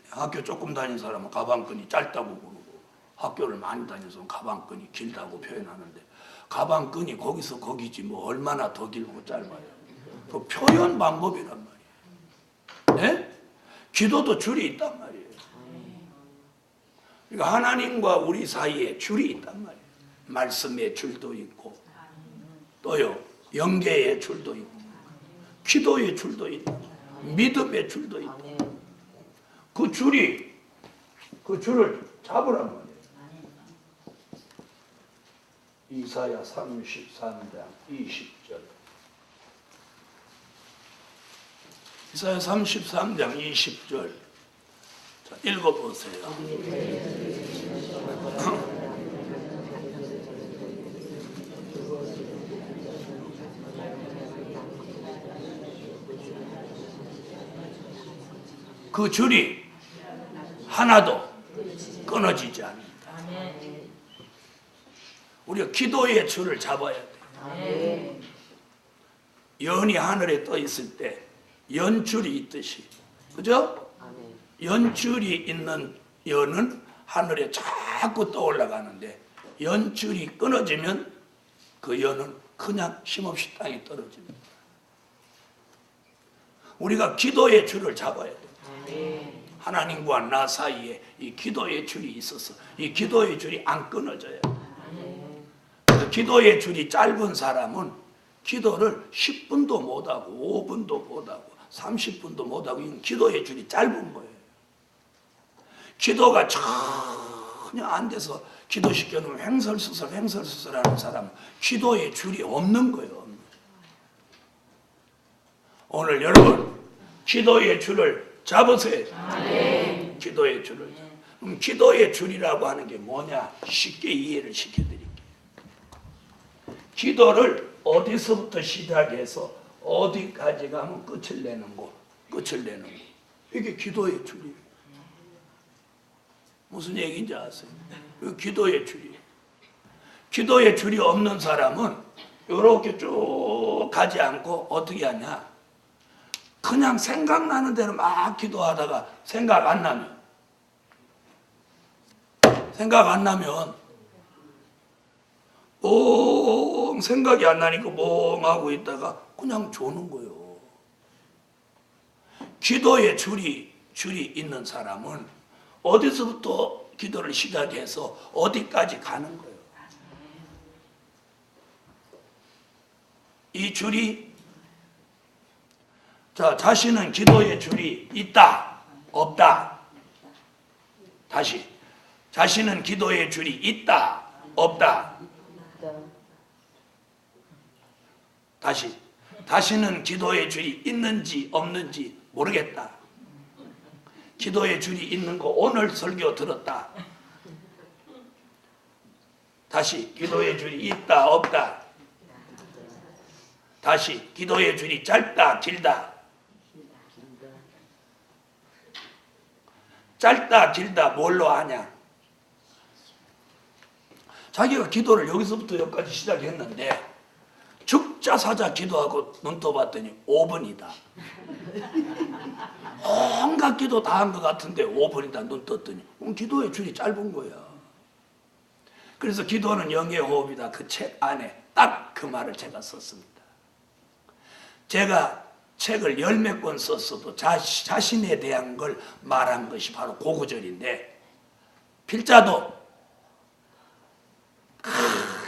학교 조금 다닌 사람은 가방끈이 짧다고 그러고 학교를 많이 다닌 사람은 가방끈이 길다고 표현하는데 가방끈이 거기서 거기지 뭐 얼마나 더 길고 짧아요. 그 표현 방법이란 말이에요. 예? 기도도 줄이 있단 말이에요. 그러니까 하나님과 우리 사이에 줄이 있단 말이에요. 말씀의 줄도 있고 또요 영계의 줄도 있고 기도의 줄도 있고 믿음의 줄도 있고 그 줄을 잡으란 말이에요. 이사야 33장 20절. 이사야 33장 20절. 자, 읽어보세요. 그 줄이 하나도 끊어지지 않는다. 우리가 기도의 줄을 잡아야 돼. 연이 하늘에 떠 있을 때 연줄이 있듯이, 그죠? 연줄이 있는 연은 하늘에 자꾸 떠올라가는데 연줄이 끊어지면 그 연은 그냥 힘없이 땅에 떨어집니다. 우리가 기도의 줄을 잡아야 돼. 하나님과 나 사이에 이 기도의 줄이 있어서 이 기도의 줄이 안 끊어져요. 기도의 줄이 짧은 사람은 기도를 10분도 못하고 5분도 못하고 30분도 못하고 이건 기도의 줄이 짧은 거예요. 기도가 전혀 안 돼서 기도시켜놓으면 횡설수설 하는 사람은 기도의 줄이 없는 거예요. 오늘 여러분 기도의 줄을 잡으세요. 기도의 줄을. 그럼 기도의 줄이라고 하는 게 뭐냐? 쉽게 이해를 시켜드릴게요. 기도를 어디서부터 시작해서 어디까지 가면 끝을 내는 거. 이게 기도의 줄이에요. 무슨 얘기인지 아세요? 이게 기도의 줄이에요. 기도의 줄이 없는 사람은 이렇게 쭉 가지 않고 어떻게 하냐? 그냥 생각나는 대로 막 기도하다가 생각 안 나면 생각이 안 나니까 멍하고 있다가 그냥 조는 거예요. 기도의 줄이 있는 사람은 어디서부터 기도를 시작해서 어디까지 가는 거예요. 이 줄이 자신은 기도의 줄이 있다, 없다. 다시. 자신은 기도의 줄이 있다, 없다. 다시. 자신은 기도의 줄이 있는지 없는지 모르겠다. 기도의 줄이 있는 거 오늘 설교 들었다. 다시. 기도의 줄이 있다, 없다. 다시. 기도의 줄이 짧다, 길다. 짧다 길다 뭘로 아냐? 자기가 기도를 여기서부터 여기까지 시작했는데 죽자 사자 기도하고 눈 떠봤더니 5분이다. 온갖 기도 다 한 것 같은데 5분이다. 눈 떴더니 기도의 줄이 짧은 거야. 그래서 기도는 영의 호흡이다. 그 책 안에 딱 그 말을 제가 썼습니다. 제가 책을 열 몇 권 썼어도 자신에 대한 걸 말한 것이 바로 그 구절인데, 필자도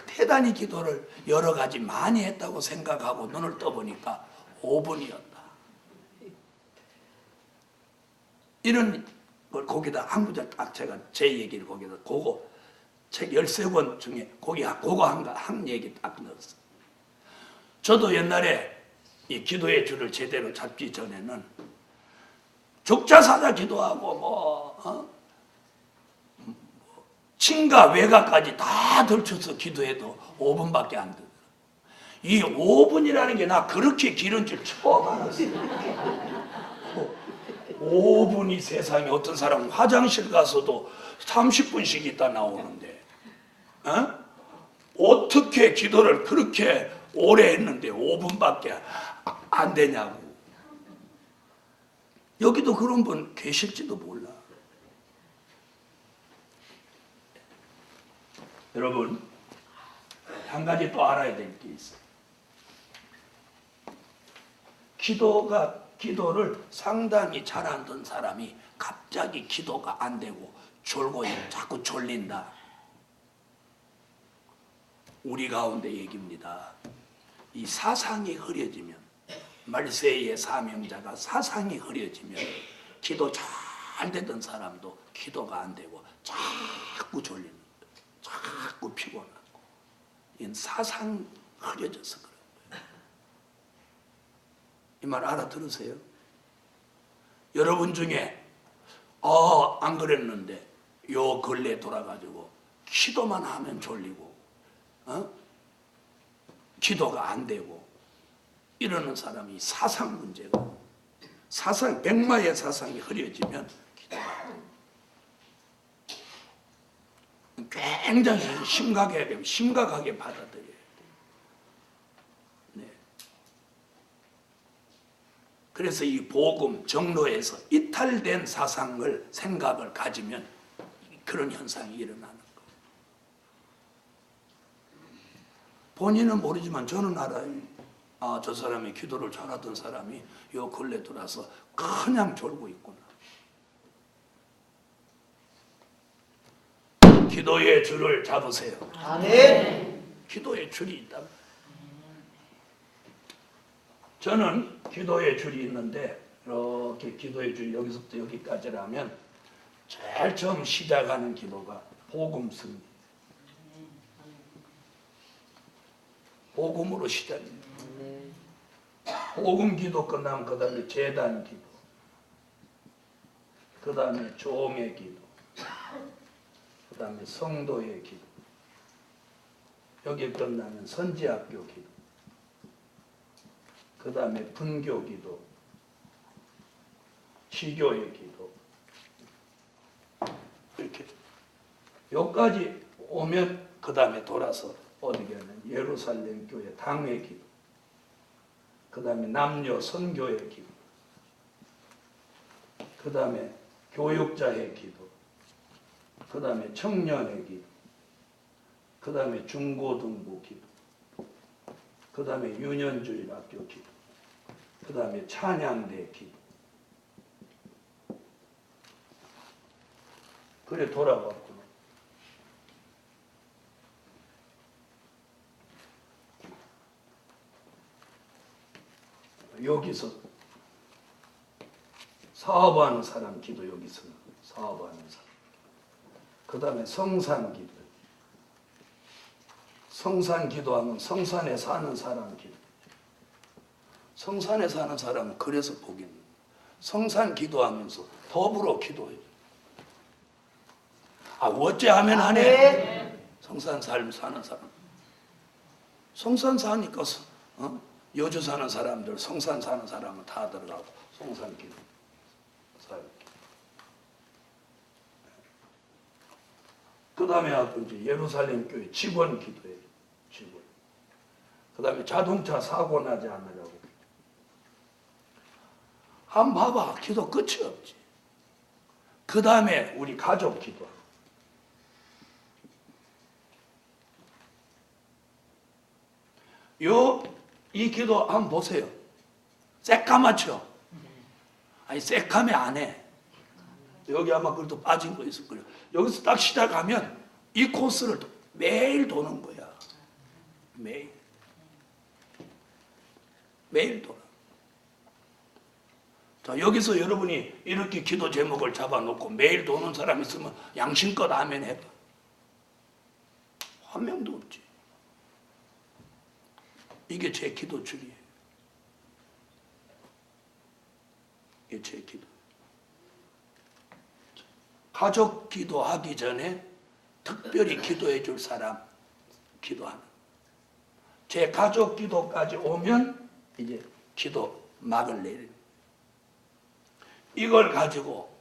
대단히 기도를 여러 가지 많이 했다고 생각하고 눈을 떠보니까 5분이었다. 이런 걸 거기다 한 구절 딱 제가 제 얘기를 거기다 그거 책 13권 중에 그거 한 얘기 딱 넣었어요. 저도 옛날에 이 기도의 줄을 제대로 잡기 전에는 죽자사자 기도하고 친가 외가까지 다 들쳐서 기도해도 5분밖에 안 되더라. 이 5분이라는 게 나 그렇게 길은 줄 처음 알았어요. 5분이 세상에 어떤 사람은 화장실 가서도 30분씩 있다 나오는데 어떻게 기도를 그렇게 오래 했는데 5분밖에 안 되냐고. 여기도 그런 분 계실지도 몰라. 여러분, 한 가지 또 알아야 될 게 있어요. 기도를 상당히 잘하던 사람이 갑자기 기도가 안 되고 졸고 자꾸 졸린다. 우리 가운데 얘기입니다. 이 사상이 흐려지면, 말세의 사명자가 사상이 흐려지면 기도 잘 되던 사람도 기도가 안 되고 자꾸 졸리는 거예요. 자꾸 피곤하고. 이건 사상 흐려져서 그런 거예요. 이 말 알아들으세요? 여러분 중에 안 그랬는데 요 근래 돌아가지고 기도만 하면 졸리고 기도가 안 되고 이러는 사람이 사상 문제가, 백마의 사상이 흐려지면 기도가 안 돼요. 굉장히 심각하게 받아들여야 돼요. 네. 그래서 이 복음 정로에서 이탈된 생각을 가지면 그런 현상이 일어나는 거예요. 본인은 모르지만 저는 알아요. 저 사람이 기도를 잘하던 사람이 요 근래 들어서 그냥 졸고 있구나. 기도의 줄을 잡으세요. 아멘. 기도의 줄이 있다. 저는 기도의 줄이 있는데 이렇게 기도의 줄 여기서부터 여기까지라면 제일 처음 시작하는 기도가 복음 승리. 복음으로 시작입니다. 복음 기도 끝나면 그 다음에 제단 기도, 그 다음에 종의 기도, 그 다음에 성도의 기도, 여기 끝나면 선지학교 기도, 그 다음에 분교 기도, 시교의 기도, 이렇게 여기까지 오면 그 다음에 돌아서 어디게 하면 예루살렘 교회 당회 기도, 그 다음에 남녀 선교의 기도, 그 다음에 교육자의 기도, 그 다음에 청년의 기도, 그 다음에 중고등부 기도, 그 다음에 유년주일 학교 기도, 그 다음에 찬양대 기도. 그래 돌아갔구나. 여기서 사업하는 사람 기도, 여기서 사업하는 사람. 그 다음에 성산 기도. 성산 기도하면 성산에 사는 사람 기도. 성산에 사는 사람은 그래서 복이 있는 거예요. 성산 기도하면서 더불어 기도해요. 어째 하면 하네. 성산 삶 사는 사람. 성산 사니까 여주 사는 사람들, 성산 사는 사람은 다 들어가고 성산 기도 살고. 그 다음에 이제 예루살렘 교회 직원 기도예요. 직원. 그 다음에 자동차 사고 나지 않으려고. 한번 봐봐. 기도 끝이 없지. 그 다음에 우리 가족 기도. 이 기도 한번 보세요. 새까맣죠? 아니, 새까매 안 해. 여기 아마 그래도 빠진 거 있을 거예요. 여기서 딱 시작하면 이 코스를 매일 도는 거야. 매일. 매일 돌아. 자, 여기서 여러분이 이렇게 기도 제목을 잡아놓고 매일 도는 사람 있으면 양심껏 아멘 해봐. 한 명도 없지. 이게 제 기도 줄이에요. 이게 제 기도. 가족 기도하기 전에 특별히 기도해 줄 사람 기도하는. 제 가족 기도까지 오면 이제 기도 막을 내리는. 이걸 가지고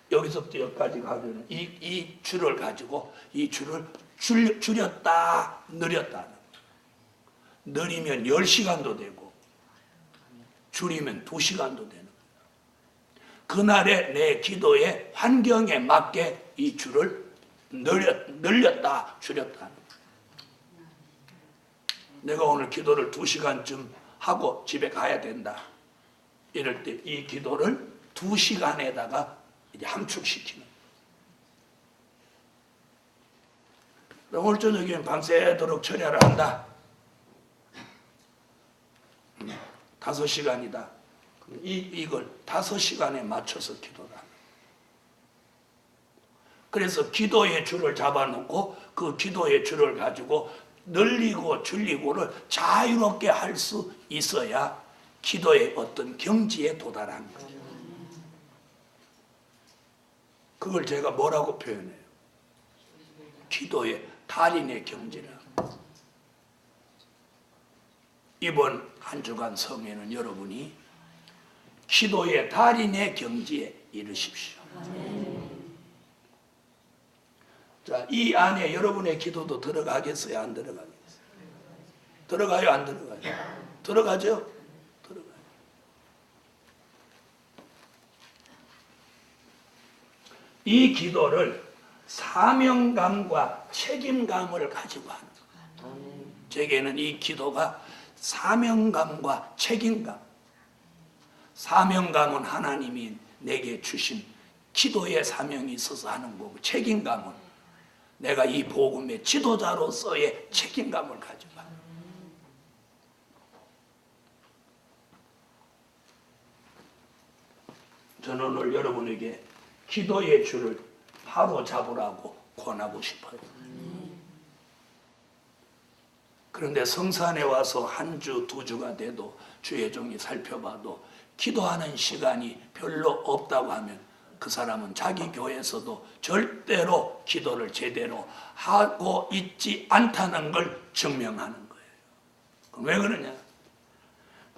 여기서부터 여기까지 가면 이 줄을 가지고 이 줄을 줄였다 늘렸다. 느리면 10시간도 되고 줄이면 2시간도 되는 거예요. 그날의 내 기도의 환경에 맞게 이 줄을 늘렸다 줄였다. 내가 오늘 기도를 2시간쯤 하고 집에 가야 된다. 이럴 때 이 기도를 2시간에다가 이제 함축시키는. 오늘 저녁에는 밤새도록 철야를 한다. 5시간이다. 이걸 5시간에 맞춰서 기도를 하는. 그래서 기도의 줄을 잡아놓고 그 기도의 줄을 가지고 늘리고 줄이고를 자유롭게 할 수 있어야 기도의 어떤 경지에 도달하는 거죠. 그걸 제가 뭐라고 표현해요? 기도의 달인의 경지라. 이번 한 주간 성회는 여러분이 기도의 달인의 경지에 이르십시오. 자, 이 안에 여러분의 기도도 들어가겠어요? 안 들어가겠어요? 들어가요? 안 들어가요? 들어가죠? 들어가요. 이 기도를 사명감과 책임감을 가지고 하는 거예요. 제게는 이 기도가 사명감과 책임감. 사명감은 하나님이 내게 주신 기도의 사명이 있어서 하는 거고, 책임감은 내가 이 복음의 지도자로서의 책임감을 가지고 하는 거예요. 저는 오늘 여러분에게 기도의 줄을 바로 잡으라고 권하고 싶어요. 그런데 성산에 와서 한 주, 2주가 돼도 주의 종이 살펴봐도 기도하는 시간이 별로 없다고 하면 그 사람은 자기 교회에서도 절대로 기도를 제대로 하고 있지 않다는 걸 증명하는 거예요. 그럼 왜 그러냐?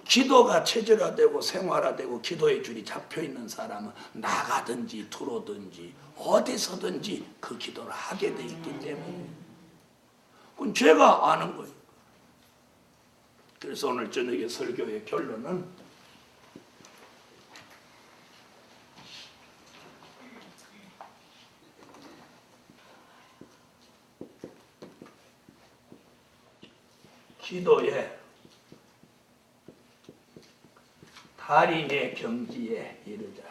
기도가 체질화되고 생활화되고 기도의 줄이 잡혀있는 사람은 나가든지 들어오든지 어디서든지 그 기도를 하게 돼 있기 때문에 그건 제가 아는 거예요. 그래서 오늘 저녁에 설교의 결론은 기도의 달인의 경지에 이르자.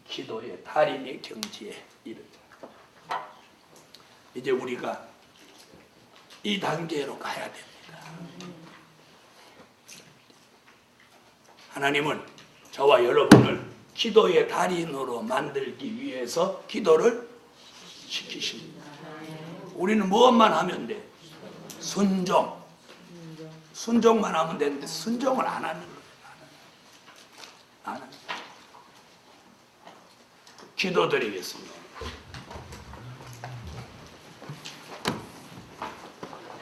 기도의 달인의 경지에 이르자. 이제 우리가 이 단계로 가야 됩니다. 하나님은 저와 여러분을 기도의 달인으로 만들기 위해서 기도를 시키십니다. 우리는 무엇만 하면 돼? 순종. 순종만 하면 되는데 순종을 안 하는 거예요. 안 하는 거예요. 기도드리겠습니다.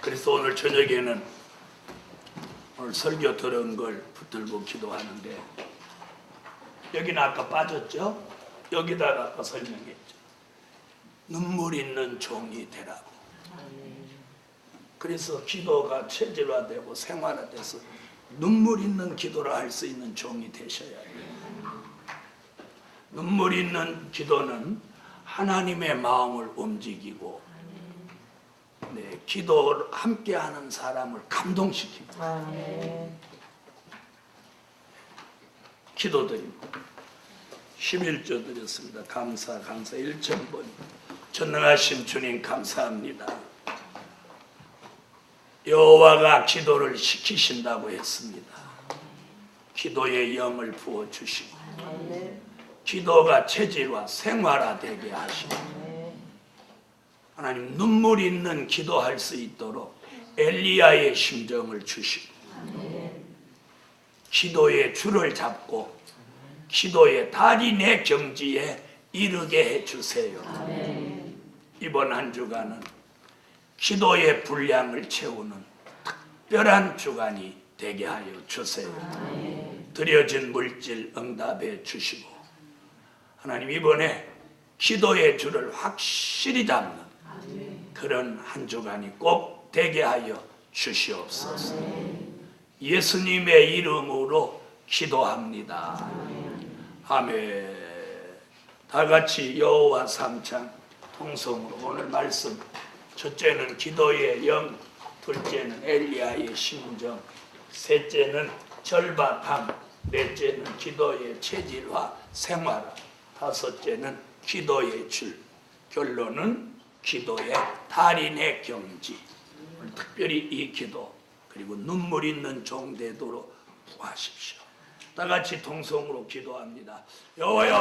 그래서 오늘 저녁에는 오늘 설교 들은 걸 붙들고 기도하는데 여기는 아까 빠졌죠? 여기다가 아까 설명했죠. 눈물 있는 종이 되라고. 그래서 기도가 체질화되고 생활화돼서 눈물 있는 기도를 할 수 있는 종이 되셔야 해요. 눈물 있는 기도는 하나님의 마음을 움직이고 기도를 함께하는 사람을 감동시킵니다. 기도드립니다. 11조 드렸습니다. 감사 1,000번. 전능하신 주님 감사합니다. 여호와가 기도를 시키신다고 했습니다. 기도의 영을 부어주시고 기도가 체질화 생활화되게 하시고 하나님 눈물 있는 기도할 수 있도록 엘리야의 심정을 주시고 기도의 줄을 잡고 기도의 달인의 경지에 이르게 해주세요. 이번 한 주간은 기도의 분량을 채우는 특별한 주간이 되게 하여 주세요. 드려진 물질 응답해 주시고 하나님 이번에 기도의 줄을 확실히 잡는 그런 한 주간이 꼭 되게 하여 주시옵소서. 예수님의 이름으로 기도합니다. 아멘. 다 같이 여호와 삼창 통성으로 오늘 말씀, 첫째는 기도의 영, 둘째는 엘리야의 심정, 셋째는 절박함, 넷째는 기도의 체질화, 생활화, 다섯째는 기도의 줄, 결론은 기도의 달인의 경지. 오늘 특별히 이 기도 그리고 눈물 있는 종 되도록 구하십시오. 다 같이 통성으로 기도합니다. 여호와여